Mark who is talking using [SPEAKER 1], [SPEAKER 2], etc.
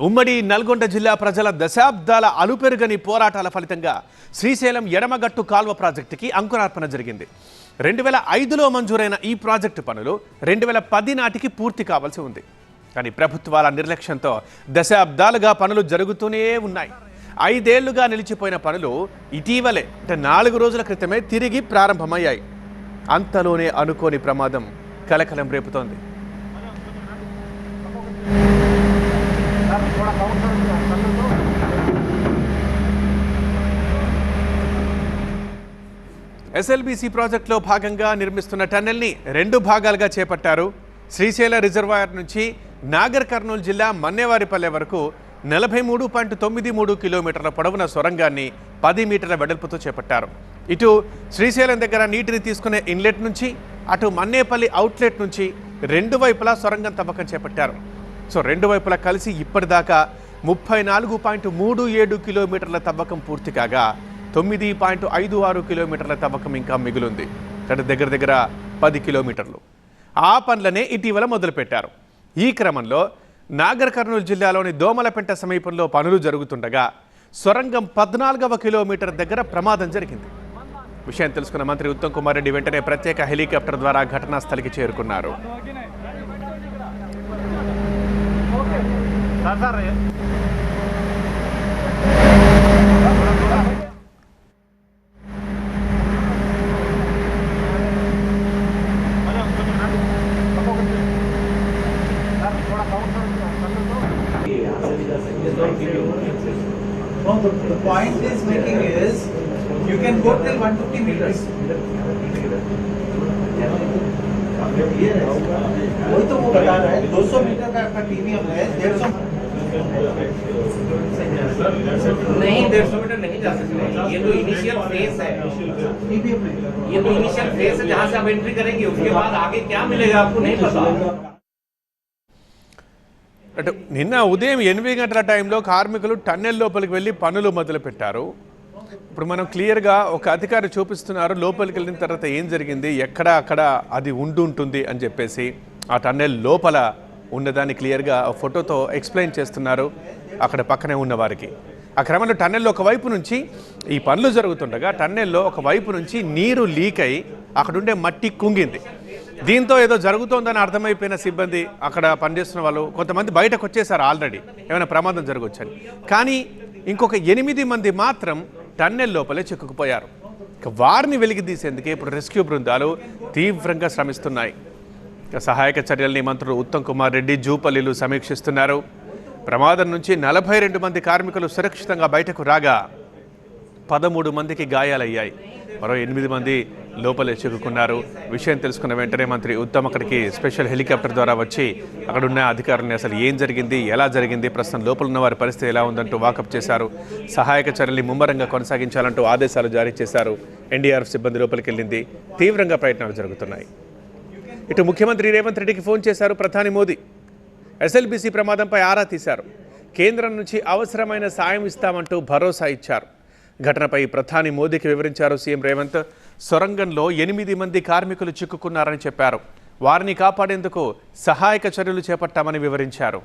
[SPEAKER 1] ఉమ్మడి నల్గొండ జిల్లా ప్రజల దశాబ్దాల అలుపెరుగని పోరాటాల ఫలితంగా శ్రీశైలం ఎడమగట్టు కాల్వ ప్రాజెక్టుకి అంకురార్పణ జరిగింది. 2005లో మంజూరైన ఈ ప్రాజెక్టు పనులు 2010 నాటికి పూర్తి కావాల్సి ఉంది. కానీ ప్రభుత్వాల నిర్లక్ష్యంతో దశాబ్దాలుగా పనులు జరుగుతూనే ఉన్నాయి. 5 ఏళ్లుగా నిలిచిపోయిన పనులు ఇటీవలే 4 రోజుల క్రితమే తిరిగి ప్రారంభమయ్యాయి. అంతలోనే అనుకోని ప్రమాదం కలకలం రేపుతోంది. ఎస్ఎల్బీసీ ప్రాజెక్టులో భాగంగా నిర్మిస్తున్న టన్నెల్ని 2 భాగాలుగా చేపట్టారు. శ్రీశైల రిజర్వాయర్ నుంచి నాగర్ కర్నూలు జిల్లా మన్నేవారిపల్లె వరకు 43.93 కిలోమీటర్ల పొడవున సొరంగాన్ని 10 మీటర్ల వెడల్పుతో చేపట్టారు. ఇటు శ్రీశైలం దగ్గర నీటిని తీసుకునే ఇన్లెట్ నుంచి అటు మన్నేపల్లి అవుట్లెట్ నుంచి 2 వైపులా సొరంగం తవ్వకం చేపట్టారు. సో 2 వైపులా కలిసి ఇప్పటిదాకా 34.37 కిలోమీటర్ల తవ్వకం పూర్తి కాగా 9.56 కిలోమీటర్ల తవ్వకం ఇంకా మిగులుంది. దగ్గర 10 కిలోమీటర్లు. ఆ పనులనే ఇటీవల మొదలుపెట్టారు. ఈ క్రమంలో నాగర్ కర్నూలు జిల్లాలోని దోమలపెంట సమీపంలో పనులు జరుగుతుండగా సొరంగం 14వ కిలోమీటర్ దగ్గర ప్రమాదం జరిగింది. విషయం తెలుసుకున్న మంత్రి ఉత్తమ్ కుమార్ రెడ్డి వెంటనే ప్రత్యేక హెలికాప్టర్ ద్వారా ఘటనా స్థలికి చేరుకున్నారు.
[SPEAKER 2] The point is making is you can go till 150 meters. वही तो वो बता रहा है 200 मीटर का टीवीएम है 150
[SPEAKER 3] नहीं 150 मीटर नहीं जा सकते. ये तो इनिशियल फेज है.
[SPEAKER 2] टीवीएम में
[SPEAKER 3] ये तो इनिशियल फेज है जहाँ से आप एंट्री करेंगे. उसके बाद आगे क्या मिलेगा आपको नहीं पता.
[SPEAKER 1] అటు నిన్న ఉదయం 8 గంటల టైంలో కార్మికులు టన్నెల్ లోపలికి వెళ్ళి పనులు మొదలుపెట్టారు. ఇప్పుడు మనం క్లియర్గా ఒక అధికారి చూపిస్తున్నారు లోపలికి వెళ్ళిన తర్వాత ఏం జరిగింది, ఎక్కడ అక్కడ అది ఉంటుంది అని చెప్పేసి ఆ టన్నెల్ లోపల ఉన్నదాన్ని క్లియర్గా ఫోటోతో ఎక్స్ప్లెయిన్ చేస్తున్నారు అక్కడ పక్కనే ఉన్న వారికి. ఆ క్రమంలో టన్నెల్లో ఒకవైపు నుంచి ఈ పనులు జరుగుతుండగా టన్నెల్లో ఒకవైపు నుంచి నీరు లీక్ అయి అక్కడుండే మట్టి కుంగింది. దీంతో ఏదో జరుగుతోందని అర్థమైపోయిన సిబ్బంది అక్కడ పనిచేస్తున్న వాళ్ళు కొంతమంది బయటకు వచ్చేసారు. ఆల్రెడీ ఏమైనా ప్రమాదం జరగవచ్చని. కానీ ఇంకొక 8 మంది మాత్రం టన్నెల్ లోపలే చిక్కుకుపోయారు. వారిని వెలికి తీసేందుకే ఇప్పుడు రెస్క్యూ బృందాలు తీవ్రంగా శ్రమిస్తున్నాయి. సహాయక చర్యల్ని మంత్రులు ఉత్తమ్ కుమార్ రెడ్డి జూపల్లిలు సమీక్షిస్తున్నారు. ప్రమాదం నుంచి 42 మంది కార్మికులు సురక్షితంగా బయటకు రాగా 13 మందికి గాయాలయ్యాయి. మరో 8 మంది లోపలే చిక్కుకున్నారు. విషయం తెలుసుకున్న వెంటనే మంత్రి ఉత్తమ్ అక్కడికి స్పెషల్ హెలికాప్టర్ ద్వారా వచ్చి అక్కడున్న అధికారులని అసలు ఏం జరిగింది, ఎలా జరిగింది, ప్రస్తుతం లోపల ఉన్న వారి పరిస్థితి ఎలా ఉందంటూ వాకప్ చేశారు. సహాయక చర్యల్ని ముమ్మరంగా కొనసాగించాలంటూ ఆదేశాలు జారీ చేశారు. ఎన్డీఆర్ఎఫ్ సిబ్బంది లోపలికి వెళ్ళింది. తీవ్రంగా ప్రయత్నాలు జరుగుతున్నాయి. ఇటు ముఖ్యమంత్రి రేవంత్ రెడ్డికి ఫోన్ చేశారు ప్రధాని మోదీ. ఎస్ఎల్బీసీ ప్రమాదంపై ఆరా తీశారు. కేంద్రం నుంచి అవసరమైన సాయం ఇస్తామంటూ భరోసా ఇచ్చారు. ఘటనపై ప్రధాని మోదీకి వివరించారు సీఎం రేవంత్. సొరంగంలో 8 మంది కార్మికులు చిక్కుకున్నారని చెప్పారు. వారిని కాపాడేందుకు సహాయక చర్యలు చేపట్టామని వివరించారు.